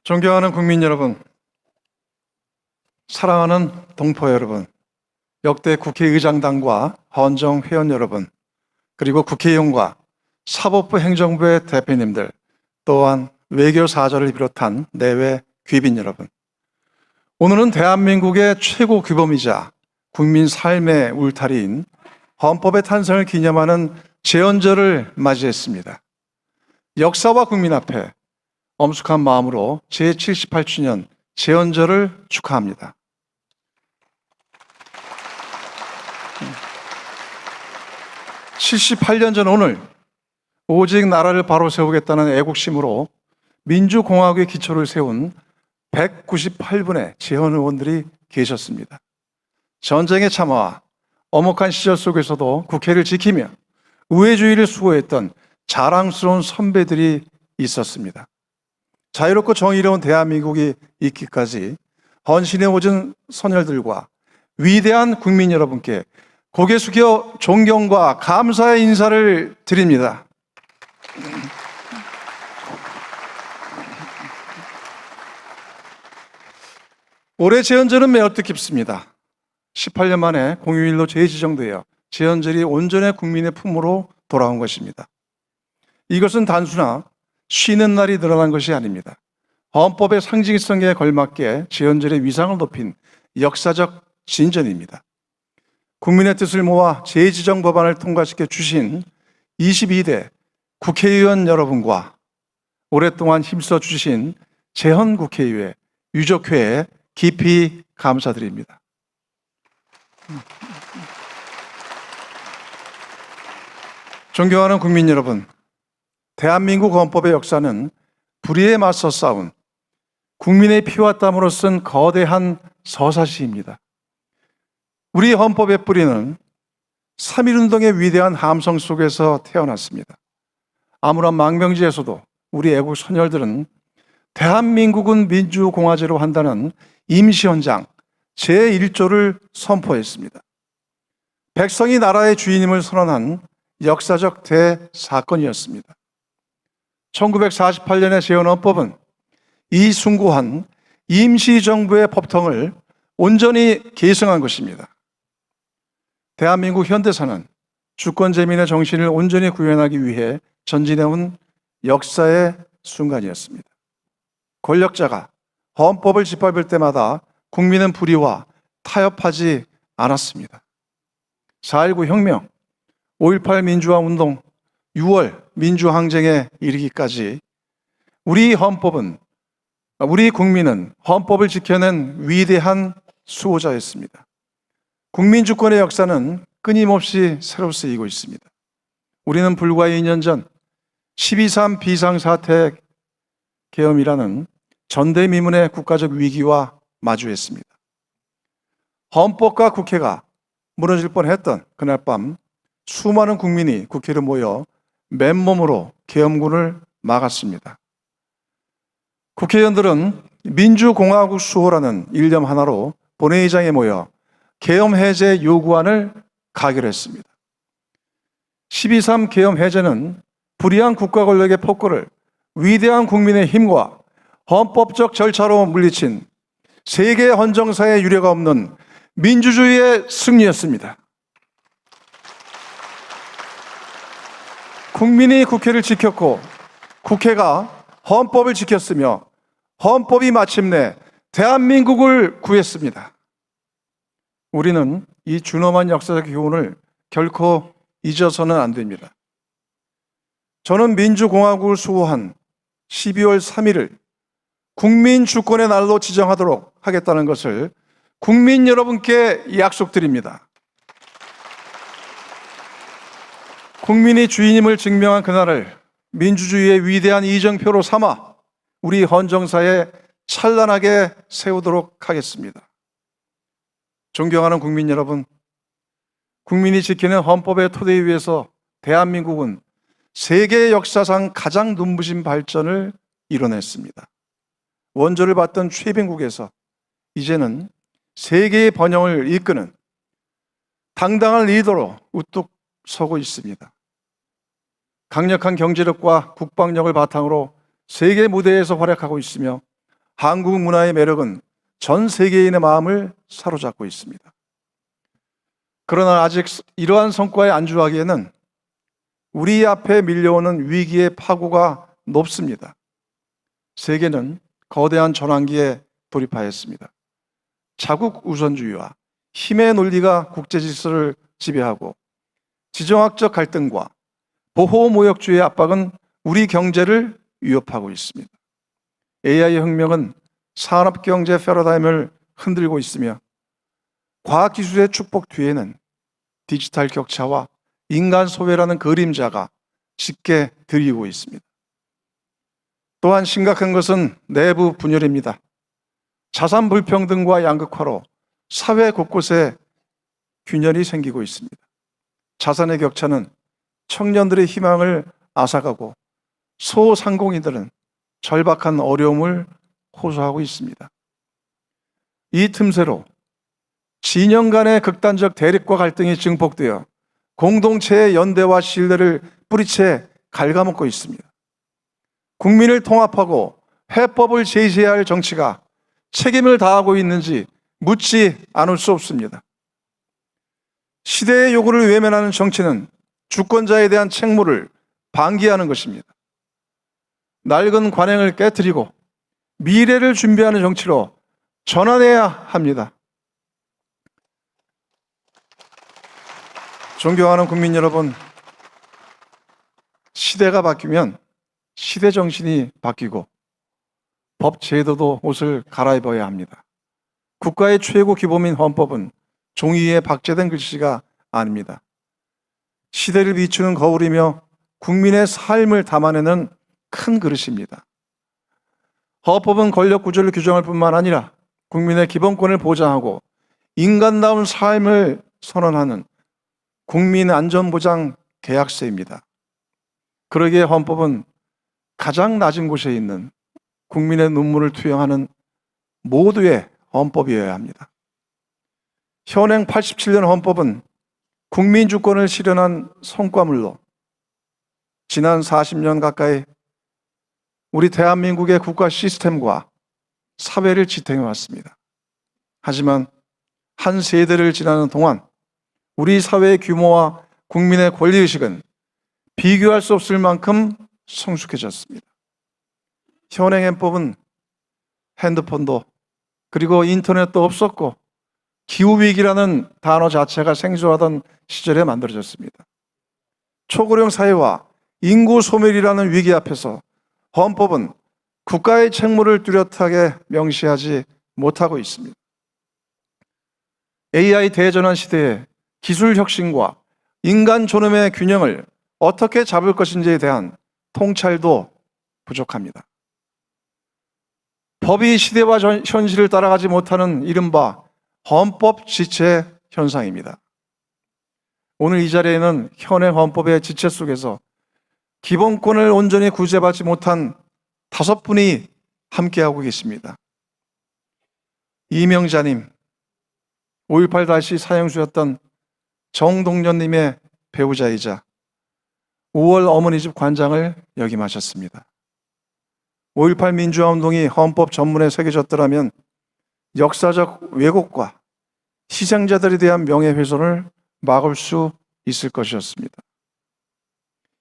존경하는 국민 여러분, 사랑하는 동포 여러분, 역대 국회의장단과 헌정 회원 여러분, 그리고 국회의원과 사법부 행정부의 대표님들, 또한 외교사절을 비롯한 내외 귀빈 여러분, 오늘은 대한민국의 최고 규범이자 국민 삶의 울타리인 헌법의 탄생을 기념하는 제헌절을 맞이했습니다. 역사와 국민 앞에 엄숙한 마음으로 제78주년 제헌절을 축하합니다. 78년 전 오늘, 오직 나라를 바로 세우겠다는 애국심으로 민주공화국의 기초를 세운 198분의 제헌 의원들이 계셨습니다. 전쟁의 참화와 엄혹한 시절 속에서도 국회를 지키며 우회주의를 수호했던 자랑스러운 선배들이 있었습니다. 자유롭고 정의로운 대한민국이 있기까지 헌신해 오신 선열들과 위대한 국민 여러분께 고개 숙여 존경과 감사의 인사를 드립니다. 올해 제헌절은 매우 뜻깊습니다. 18년 만에 공휴일로 재지정되어 제헌절이 온전히 국민의 품으로 돌아온 것입니다. 이것은 단순한 쉬는 날이 늘어난 것이 아닙니다. 헌법의 상징성에 걸맞게 제헌절의 위상을 높인 역사적 진전입니다. 국민의 뜻을 모아 재지정 법안을 통과시켜 주신 22대 국회의원 여러분과 오랫동안 힘써 주신 제헌국회의회, 유족회에 깊이 감사드립니다. 존경하는 국민 여러분, 대한민국 헌법의 역사는 불의에 맞서 싸운 국민의 피와 땀으로 쓴 거대한 서사시입니다. 우리 헌법의 뿌리는 3.1운동의 위대한 함성 속에서 태어났습니다. 아무런 망명지에서도 우리 애국 선열들은 대한민국은 민주공화제로 한다는 임시헌장 제1조를 선포했습니다. 백성이 나라의 주인임을 선언한 역사적 대사건이었습니다. 1948년의 제헌헌법은 이 숭고한 임시정부의 법통을 온전히 계승한 것입니다. 대한민국 현대사는 주권재민의 정신을 온전히 구현하기 위해 전진해온 역사의 순간이었습니다. 권력자가 헌법을 짓밟을 때마다 국민은 불의와 타협하지 않았습니다. 4.19 혁명, 5.18 민주화운동, 6월 민주항쟁에 이르기까지 우리 국민은 헌법을 지켜낸 위대한 수호자였습니다. 국민주권의 역사는 끊임없이 새로 쓰이고 있습니다. 우리는 불과 2년 전 12.3 비상사태 계엄이라는 전대미문의 국가적 위기와 마주했습니다. 헌법과 국회가 무너질 뻔했던 그날 밤 수많은 국민이 국회로 모여 맨몸으로 계엄군을 막았습니다. 국회의원들은 민주공화국 수호라는 일념 하나로 본회의장에 모여 계엄 해제 요구안을 가결했습니다. 12.3 계엄 해제는 불의한 국가 권력의 폭거를 위대한 국민의 힘과 헌법적 절차로 물리친 세계 헌정사에 유례가 없는 민주주의의 승리였습니다. 국민이 국회를 지켰고 국회가 헌법을 지켰으며 헌법이 마침내 대한민국을 구했습니다. 우리는 이 준엄한 역사적 교훈을 결코 잊어서는 안 됩니다. 저는 민주공화국을 수호한 12월 3일을 국민주권의 날로 지정하도록 하겠다는 것을 국민 여러분께 약속드립니다. 국민이 주인임을 증명한 그날을 민주주의의 위대한 이정표로 삼아 우리 헌정사에 찬란하게 세우도록 하겠습니다. 존경하는 국민 여러분, 국민이 지키는 헌법의 토대 위에서 대한민국은 세계 역사상 가장 눈부신 발전을 이뤄냈습니다. 원조를 받던 최빈국에서 이제는 세계의 번영을 이끄는 당당한 리더로 우뚝 서고 있습니다. 강력한 경제력과 국방력을 바탕으로 세계 무대에서 활약하고 있으며 한국 문화의 매력은 전 세계인의 마음을 사로잡고 있습니다. 그러나 아직 이러한 성과에 안주하기에는 우리 앞에 밀려오는 위기의 파고가 높습니다. 세계는 거대한 전환기에 돌입하였습니다. 자국 우선주의와 힘의 논리가 국제 질서를 지배하고 지정학적 갈등과 보호무역주의의 압박은 우리 경제를 위협하고 있습니다. AI 혁명은 산업경제 패러다임을 흔들고 있으며 과학기술의 축복 뒤에는 디지털 격차와 인간 소외라는 그림자가 짙게 드리고 있습니다. 또한 심각한 것은 내부 분열입니다. 자산 불평등과 양극화로 사회 곳곳에 균열이 생기고 있습니다. 자산의 격차는 청년들의 희망을 앗아가고 소상공인들은 절박한 어려움을 호소하고 있습니다. 이 틈새로 진영 간의 극단적 대립과 갈등이 증폭되어 공동체의 연대와 신뢰를 뿌리채 갉아먹고 있습니다. 국민을 통합하고 해법을 제시해야 할 정치가 책임을 다하고 있는지 묻지 않을 수 없습니다. 시대의 요구를 외면하는 정치는 주권자에 대한 책무를 방기하는 것입니다. 낡은 관행을 깨뜨리고 미래를 준비하는 정치로 전환해야 합니다. 존경하는 국민 여러분, 시대가 바뀌면 시대 정신이 바뀌고 법 제도도 옷을 갈아입어야 합니다. 국가의 최고 기본인 헌법은 종이 위에 박제된 글씨가 아닙니다. 시대를 비추는 거울이며 국민의 삶을 담아내는 큰 그릇입니다. 헌법은 권력 구조를 규정할 뿐만 아니라 국민의 기본권을 보장하고 인간다운 삶을 선언하는 국민 안전보장 계약서입니다. 그러기에 헌법은 가장 낮은 곳에 있는 국민의 눈물을 투영하는 모두의 헌법이어야 합니다. 현행 87년 헌법은 국민 주권을 실현한 성과물로 지난 40년 가까이 우리 대한민국의 국가 시스템과 사회를 지탱해 왔습니다. 하지만 한 세대를 지나는 동안 우리 사회의 규모와 국민의 권리의식은 비교할 수 없을 만큼 성숙해졌습니다. 현행 헌법은 핸드폰도 그리고 인터넷도 없었고 기후위기라는 단어 자체가 생소하던 시절에 만들어졌습니다. 초고령 사회와 인구 소멸이라는 위기 앞에서 헌법은 국가의 책무를 뚜렷하게 명시하지 못하고 있습니다. AI 대전환 시대에 기술 혁신과 인간 존엄의 균형을 어떻게 잡을 것인지에 대한 통찰도 부족합니다. 법이 시대와 현실을 따라가지 못하는 이른바 헌법 지체 현상입니다. 오늘 이 자리에는 현행 헌법의 지체 속에서 기본권을 온전히 구제받지 못한 5분이 함께하고 계십니다. 이명자님, 5.18 당시 사형수였던 정동련님의 배우자이자 5월 어머니집 관장을 역임하셨습니다. 5.18 민주화운동이 헌법 전문에 새겨졌더라면 역사적 왜곡과 희생자들에 대한 명예훼손을 막을 수 있을 것이었습니다.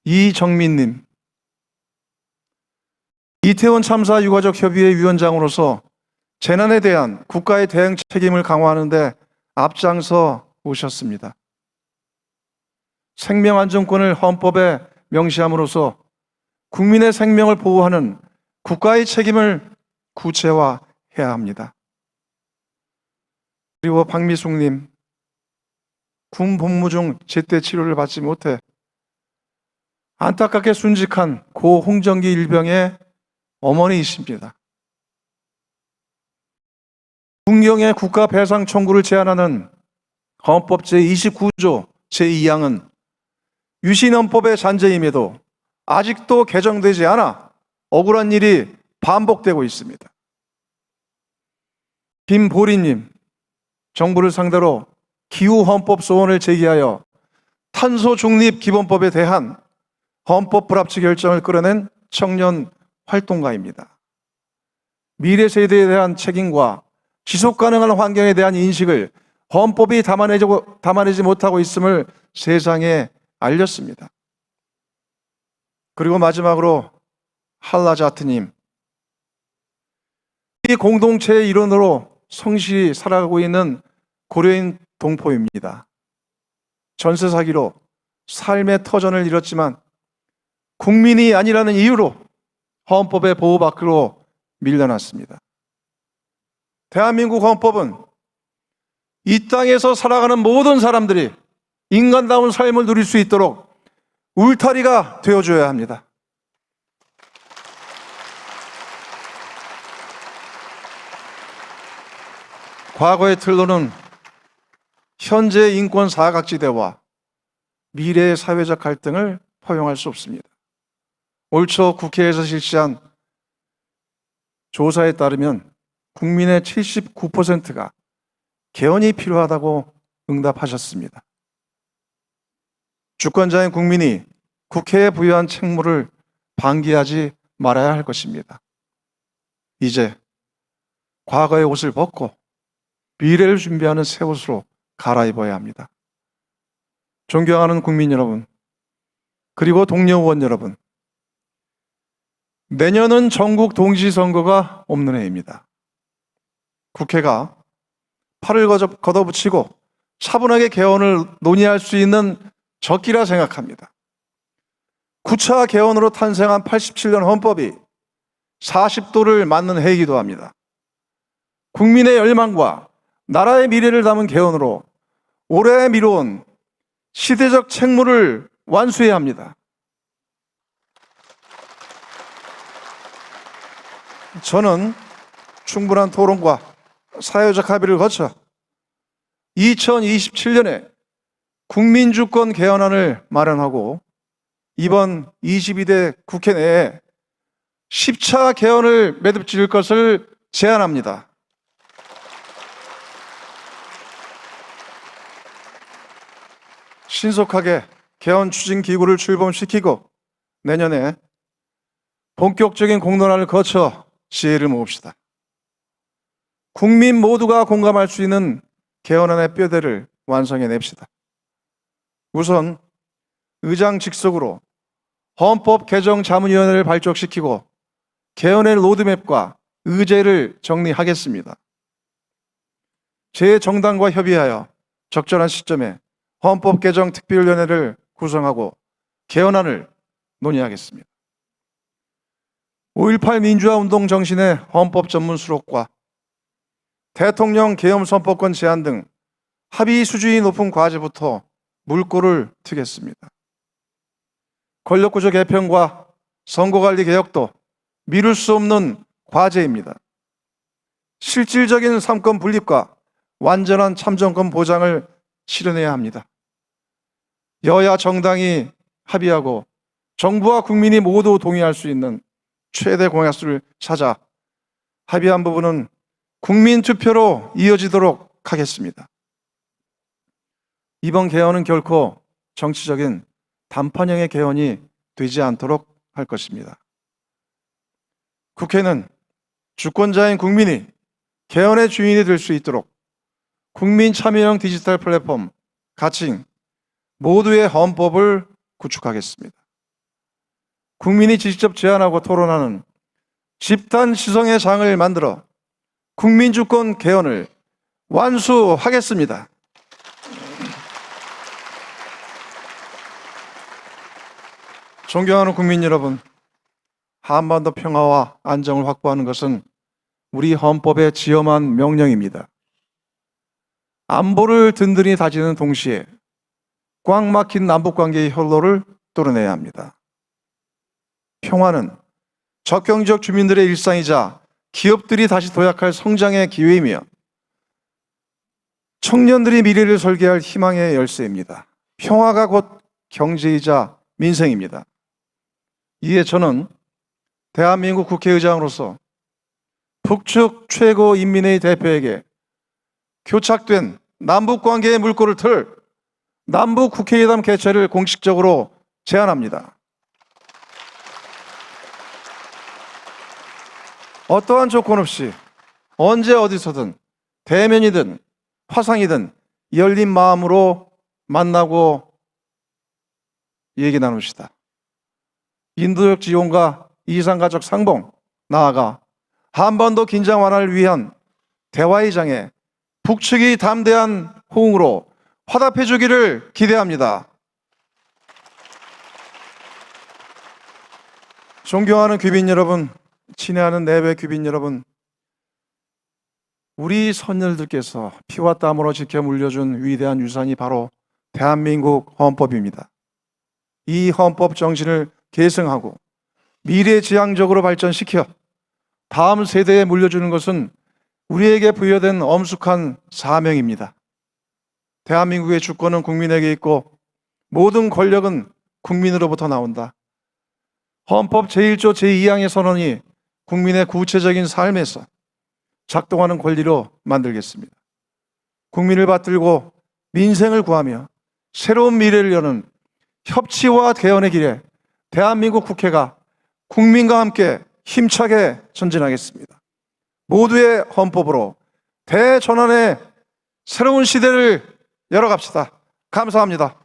이정민님, 이태원 참사 유가족 협의회 위원장으로서 재난에 대한 국가의 대응 책임을 강화하는 데 앞장서 오셨습니다. 생명안전권을 헌법에 명시함으로써 국민의 생명을 보호하는 국가의 책임을 구체화해야 합니다. 그리고 박미숙님, 군 복무 중 제때 치료를 받지 못해 안타깝게 순직한 고 홍정기 일병의 어머니이십니다. 군경의 국가 배상 청구를 제한하는 헌법 제29조 제2항은 유신헌법의 잔재임에도 아직도 개정되지 않아 억울한 일이 반복되고 있습니다. 김보리님, 정부를 상대로 기후헌법 소원을 제기하여 탄소중립기본법에 대한 헌법 불합치 결정을 끌어낸 청년 활동가입니다. 미래 세대에 대한 책임과 지속 가능한 환경에 대한 인식을 헌법이 담아내지 못하고 있음을 세상에 알렸습니다. 그리고 마지막으로 할라자트님, 이 공동체의 일원으로 성실히 살아가고 있는 고려인 동포입니다. 전세 사기로 삶의 터전을 잃었지만 국민이 아니라는 이유로 헌법의 보호 밖으로 밀려났습니다. 대한민국 헌법은 이 땅에서 살아가는 모든 사람들이 인간다운 삶을 누릴 수 있도록 울타리가 되어줘야 합니다. 과거의 틀로는 현재의 인권 사각지대와 미래의 사회적 갈등을 포용할 수 없습니다. 올 초 국회에서 실시한 조사에 따르면 국민의 79%가 개헌이 필요하다고 응답하셨습니다. 주권자인 국민이 국회에 부여한 책무를 방기하지 말아야 할 것입니다. 이제 과거의 옷을 벗고 미래를 준비하는 새 옷으로 갈아입어야 합니다. 존경하는 국민 여러분, 그리고 동료 의원 여러분, 내년은 전국 동시 선거가 없는 해입니다. 국회가 팔을 걷어붙이고 차분하게 개헌을 논의할 수 있는 적기라 생각합니다. 9차 개헌으로 탄생한 87년 헌법이 40도를 맞는 해이기도 합니다. 국민의 열망과 나라의 미래를 담은 개헌으로 오래 미뤄온 시대적 책무를 완수해야 합니다. 저는 충분한 토론과 사회적 합의를 거쳐 2027년에 국민주권 개헌안을 마련하고 이번 22대 국회 내에 10차 개헌을 매듭지을 것을 제안합니다. 신속하게 개헌 추진 기구를 출범시키고 내년에 본격적인 공론화를 거쳐 지혜를 모읍시다. 국민 모두가 공감할 수 있는 개헌안의 뼈대를 완성해냅시다. 우선 의장 직속으로 헌법 개정 자문위원회를 발족시키고 개헌의 로드맵과 의제를 정리하겠습니다. 제 정당과 협의하여 적절한 시점에 헌법 개정 특별위원회를 구성하고 개헌안을 논의하겠습니다. 5.18 민주화 운동 정신의 헌법 전문 수록과 대통령 계엄 선포권 제한 등 합의 수준이 높은 과제부터 물꼬를 트겠습니다. 권력구조 개편과 선거관리 개혁도 미룰 수 없는 과제입니다. 실질적인 삼권 분립과 완전한 참정권 보장을 실현해야 합니다. 여야 정당이 합의하고 정부와 국민이 모두 동의할 수 있는 최대 공약수를 찾아 합의한 부분은 국민 투표로 이어지도록 하겠습니다. 이번 개헌은 결코 정치적인 단판형의 개헌이 되지 않도록 할 것입니다. 국회는 주권자인 국민이 개헌의 주인이 될 수 있도록 국민 참여형 디지털 플랫폼 가칭 모두의 헌법을 구축하겠습니다. 국민이 직접 제안하고 토론하는 집단 시성의 장을 만들어 국민주권 개헌을 완수하겠습니다. 존경하는 국민 여러분, 한반도 평화와 안정을 확보하는 것은 우리 헌법의 지엄한 명령입니다. 안보를 든든히 다지는 동시에 꽉 막힌 남북관계의 혈로를 뚫어내야 합니다. 평화는 적경지역 주민들의 일상이자 기업들이 다시 도약할 성장의 기회이며 청년들이 미래를 설계할 희망의 열쇠입니다. 평화가 곧 경제이자 민생입니다. 이에 저는 대한민국 국회의장으로서 북측 최고인민회의 대표에게 교착된 남북관계의 물꼬를 틀 남북국회의담 개최를 공식적으로 제안합니다. 어떠한 조건 없이 언제 어디서든 대면이든 화상이든 열린 마음으로 만나고 얘기 나눕시다. 인도적 지원과 이산가족 상봉, 나아가 한반도 긴장 완화를 위한 대화의 장에 북측이 담대한 호응으로 화답해 주기를 기대합니다. 존경하는 귀빈 여러분, 친애하는 내외 귀빈 여러분, 우리 선열들께서 피와 땀으로 지켜 물려준 위대한 유산이 바로 대한민국 헌법입니다. 이 헌법 정신을 계승하고 미래지향적으로 발전시켜 다음 세대에 물려주는 것은 우리에게 부여된 엄숙한 사명입니다. 대한민국의 주권은 국민에게 있고 모든 권력은 국민으로부터 나온다. 헌법 제1조 제2항의 선언이 국민의 구체적인 삶에서 작동하는 권리로 만들겠습니다. 국민을 받들고 민생을 구하며 새로운 미래를 여는 협치와 개헌의 길에 대한민국 국회가 국민과 함께 힘차게 전진하겠습니다. 모두의 헌법으로 대전환의 새로운 시대를 열어갑시다. 감사합니다.